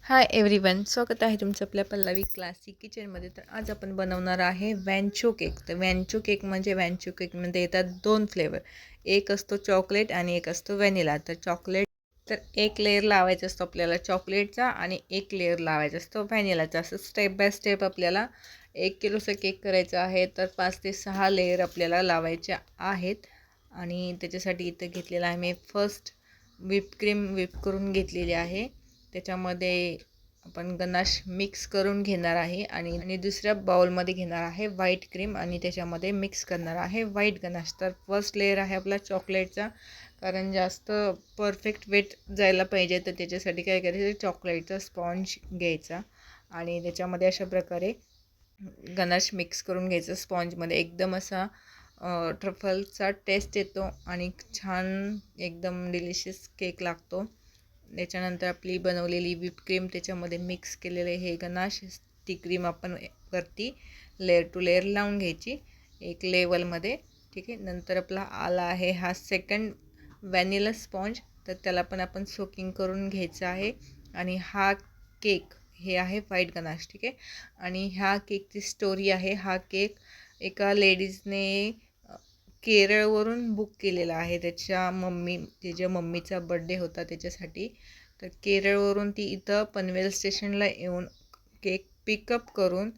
Hi everyone, स्वागत आहे तुमचं आपल्या पल्लवी क्लासिक किचनमध्ये. तर आज आपण बनवणार आहे वॅन्चो केक. तर वॅन्चो केक म्हणजे वॅन्चो केकमध्ये येतात दोन फ्लेवर, एक असतो चॉकलेट आणि एक असतो व्हॅनिला. तर एक लेअर लावायचा असतो आपल्याला चॉकलेटचा आणि एक लेअर लावायचा असतो व्हॅनिलाचा. असं स्टेप बाय स्टेप आपल्याला 1 किलोचा केक करायचा आहे, तर 5 ते 6 लेअर आपल्याला लावायच्या आहेत. आणि त्याच्यासाठी इथं घेतलेला आहे मी फर्स्ट क्रीम व्हिप करून घेतलेली आहे. त्याच्यामध्ये आपण गनाश मिक्स करून घेणार आहे आणि दुसऱ्या बाउलमध्ये घेणार आहे व्हाईट क्रीम आणि त्याच्यामध्ये मिक्स करणार आहे व्हाईट गनाश. तर फर्स्ट लेअर आहे आपला चॉकलेटचा, कारण जास्त परफेक्ट वेट जायला पाहिजे, तर त्याच्यासाठी काय करायचं, चॉकलेटचा स्पॉन्ज घ्यायचा आणि त्याच्यामध्ये अशा प्रकारे गनाश मिक्स करून घ्यायचं. स्पॉन्जमध्ये एकदम असा ट्रफलचा टेस्ट येतो आणि छान एकदम डिलिशियस केक लागतो. त्याच्यानंतर आपली बनवलेली व्हिप क्रीम त्याच्यामध्ये मिक्स केलेले हे गनाश, ती क्रीम आपण वरती लेअर टू लेअर लावून घ्यायची एक लेवलमध्ये. ठीक आहे. नंतर आपला आला आहे हा सेकंड व्हॅनिला स्पॉन्ज, तर त्याला पण आपण सोकिंग करून घ्यायचं आहे. आणि हा केक हे आहे व्हाईट गनाश. ठीक आहे. आणि ह्या केकची स्टोरी आहे, हा केक एका लेडीजने केरळवरून बुक केलेला आहे. त्याच्या मम्मीचा बड्डे होता त्याच्यासाठी. तर केरळवरून ती इथं पनवेल स्टेशनला येऊन केक पिकअप करून,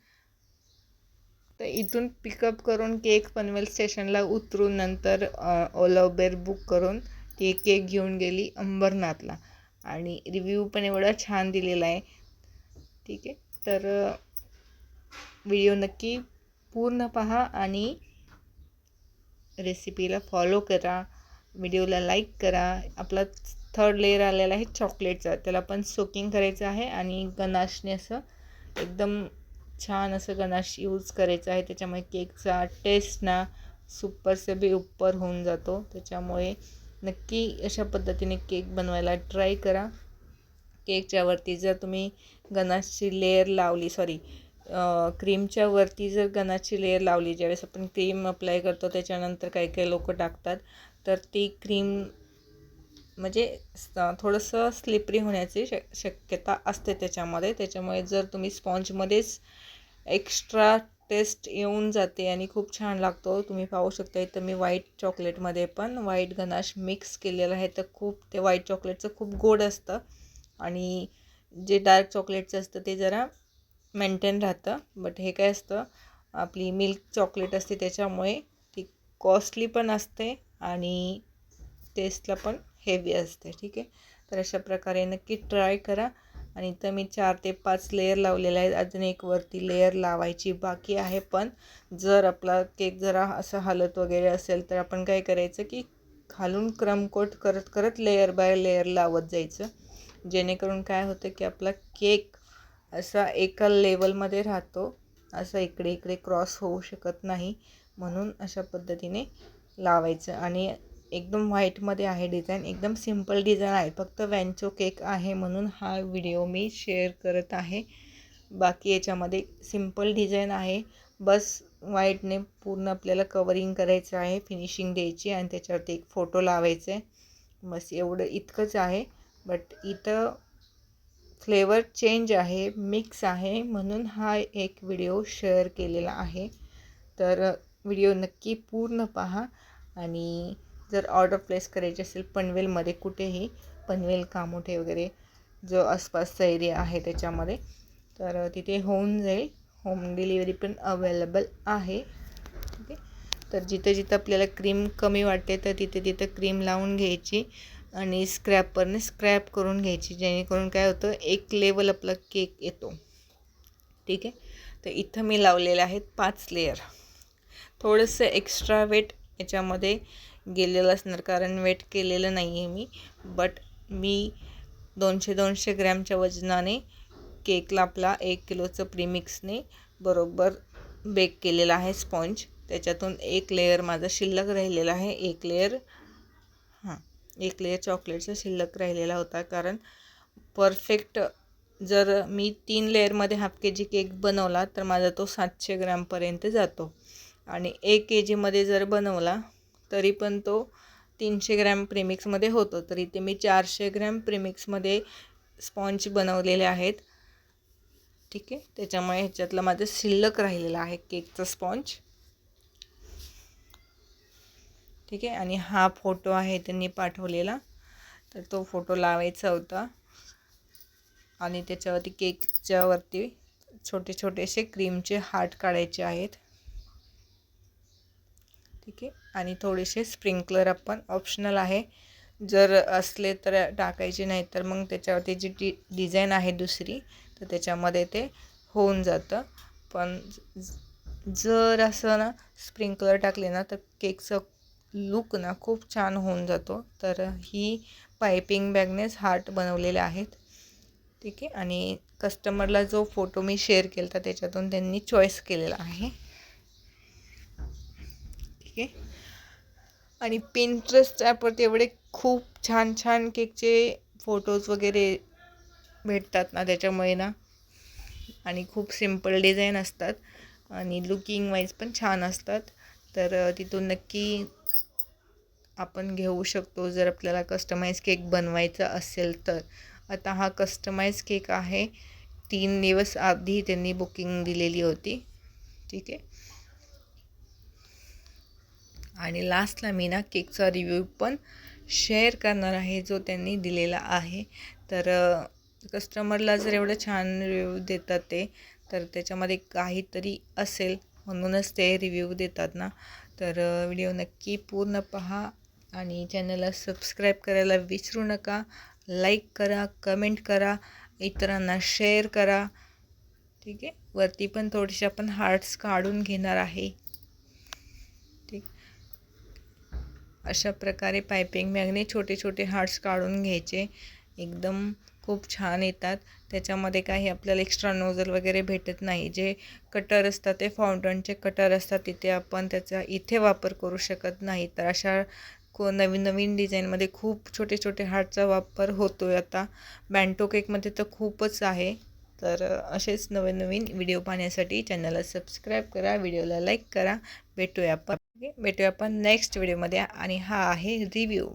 तर इथून पिकअप करून केक पनवेल स्टेशनला उतरून नंतर ओला उबेर बुक करून ती केक घेऊन गेली अंबरनाथला. आणि रिव्ह्यू पण एवढा छान दिलेला आहे. ठीक आहे. तर व्हिडिओ नक्की पूर्ण पहा आणि रेसिपीला फॉलो करा, व्हिडिओला लाईक करा. आपला थर्ड लेअर आलेला आहे चॉकलेटचा, त्याला पण सोकिंग करायचं आहे आणि गनाशने असं एकदम छान असं गनाश यूज करायचं आहे. त्याच्यामुळे केकचा टेस्ट ना सुपर से भी ऊपर होऊन जातो. त्याच्यामुळे नक्की अशा पद्धतीने केक बनवायला ट्राय करा. केकच्या वरती जर तुम्ही गनाशची लेअर लावली, क्रीमच्या वरती जर गनाशची लेअर लावली, ज्यावेळेस आपण क्रीम अप्लाय करतो त्याच्यानंतर काही काही लोक टाकतात, तर ती क्रीम म्हणजे थोडंसं स्लिपरी होण्याची शक्यता असते त्याच्यामुळे जर तुम्ही स्पॉन्जमध्येच एक्स्ट्रा टेस्ट येऊन जाते आणि खूप छान लागतो. तुम्ही पाहू शकता इथं मी व्हाईट चॉकलेटमध्ये पण व्हाईट गनाश मिक्स केलेलं आहे, तर ते व्हाईट चॉकलेटचं खूप गोड असतं आणि जे डार्क चॉकलेटचं असतं ते जरा मेंटेन राहतं. बट हे काय असतं, आपली मिल्क चॉकलेट असते, त्याच्यामुळे ती कॉस्टली पण असते आणि टेस्टला पण हेवी असते. ठीक आहे. तर अशा प्रकारे नक्की ट्राय करा. आणि इथं मी 4 ते 5 लेअर लावलेले आहेत. अजून एक वरती लेअर लावायची बाकी आहे. पण जर आपला केक जरा असं हलत वगैरे असेल तर आपण काय करायचं की खालून क्रम कोट करत करत लेअर बाय लेअर लावत जायचं, जेणेकरून काय होतं की आपला केक असा एका लेवलमध्ये राहतो, असं इकडे इकडे क्रॉस होऊ शकत नाही. म्हणून अशा पद्धतीने लावायचं. आणि एकदम व्हाईटमध्ये आहे डिझाईन, एकदम सिम्पल डिझाईन आहे, फक्त वॅन्चो केक आहे म्हणून हा व्हिडिओ मी शेअर करत आहे. बाकी याच्यामध्ये सिम्पल डिझाईन आहे, बस व्हाईटने पूर्ण आपल्याला कवरिंग करायचं आहे, फिनिशिंग द्यायची आणि त्याच्यावरती एक फोटो लावायचा आहे, बस एवढं इतकंच आहे. बट इथं फ्लेवर चेंज आहे, मिक्स आहे, म्हणून हा एक व्हिडिओ शेअर केलेला आहे. तर व्हिडिओ नक्की पूर्ण पहा. आणि जर ऑर्डर प्लेस करायची असेल पनवेलमध्ये कुठेही, पनवेल कामोठे वगैरे जो आसपासचा एरिया आहे त्याच्यामध्ये, तर तिथे होऊन जाईल. होम डिलिव्हरी पण अवेलेबल आहे. ओके. तर जिथं जिथं आपल्याला क्रीम कमी वाटते तर तिथे तिथं क्रीम लावून घ्यायची आणि स्क्रॅपरने स्क्रॅप करून घ्यायची, जेणेकरून काय होतं, एक लेवल आपला केक येतो. ठीक आहे. तर इथं मी लावलेले आहेत 5 लेअर. थोडंसं एक्स्ट्रा वेट याच्यामध्ये गेलेलं असणार, कारण वेट केलेलं नाही आहे मी. बट मी 200 ग्रॅमच्या वजनाने केकला आपला 1 किलोचं प्रीमिक्सने बरोबर बेक केलेला आहे स्पॉन्ज. त्याच्यातून एक लेअर माझा शिल्लक राहिलेला आहे, एक लेअर चॉकलेटचा शिल्लक राहिलेला होता. कारण परफेक्ट जर मी 3 लेअरमध्ये हाफ के जी केक बनवला तर माझा तो 700 ग्रॅमपर्यंत जातो. आणि 1 kgमध्ये जर बनवला तरी पण तो 300 ग्रॅम प्रीमिक्समध्ये होतो. तर इथे मी 400 ग्रॅम प्रीमिक्समध्ये स्पॉन्ज बनवलेले आहेत. ठीक आहे, त्याच्यामुळे ह्याच्यातलं माझं शिल्लक राहिलेलं आहे केकचं स्पॉन्ज. ठीक आहे, आणि हा फोटो आहे त्यांनी पाठवलेला, तर तो फोटो लावायचा होता आणि त्याच्यावरती केकच्या वरती छोटे छोटेसे क्रीमचे हार्ट काढायचे आहेत. ठीक आहे, आणि थोडेसे स्प्रिंकलर आपण ऑप्शनल आहे, जर असले तर टाकायचे, नाही तर मग त्याच्यावरती जी डिझाईन आहे दुसरी तर त्याच्यामध्ये ते होऊन जातं. पण जर असं ना स्प्रिंकलर टाकले ना तर केकचं लुक ना खूप छान होऊन जातो. तर ही पायपिंग बॅगनेच हार्ट बनवलेले आहेत. ठीक आहे, आणि कस्टमरला जो फोटो मी शेअर केला होता त्याच्यातून त्यांनी चॉईस केलेला आहे. ठीक आहे, आणि पिंट्रेस्ट ॲपवरती एवढे खूप छान छान केकचे फोटोज वगैरे भेटतात ना, त्याच्यामुळे ना, आणि खूप सिम्पल डिझाईन असतात आणि लुकिंग वाईज पण छान असतात. तर तिथून नक्की आपण घेऊ शकतो जर आपल्याला कस्टमाइज केक बनवायचा असेल तर. आता हा कस्टमाइज केक आहे, 3 दिवस आधी त्यांनी बुकिंग दिलेली होती. ठीक आहे, आणि लास्टला मी ना केकचा रिव्ह्यू पण शेअर करणार आहे जो त्यांनी दिलेला आहे. तर कस्टमरला जर एवढं छान रिव्ह्यू देतात ते, तर त्याच्यामध्ये काहीतरी असेल म्हणूनच ते रिव्ह्यू देतात ना. तर व्हिडिओ नक्की पूर्ण पहा आणि चॅनलला सबस्क्राईब करायला विसरू नका. लाईक करा, कमेंट करा, इतरांना शेअर करा. ठीक आहे, वरती पण थोडेसे आपण हार्ट्स काढून घेणार आहे. ठीक, अशा प्रकारे पायपिंग बॅगने छोटे छोटे हार्ट्स काढून घ्यायचे. एकदम खूप छान येतात. त्याच्यामध्ये काही आपल्याला एक्स्ट्रा नोझल वगैरे भेटत नाही. जे कटर असतात ते फाउंटनचे कटर असतात, तिथे आपण त्याचा इथे वापर करू शकत नाही. तर अशा नवीन नवीन डिझाईनमध्ये खूप छोटे छोटे हार्टचा वापर होतो आहे आता. बँटो केकमध्ये तर खूपच आहे. तर असेच नवीन नवीन व्हिडिओ पाहण्यासाठी चॅनलला सबस्क्राईब करा, व्हिडिओला लाईक करा. भेटूया आपण नेक्स्ट व्हिडिओमध्ये, आणि हा आहे रिव्ह्यू.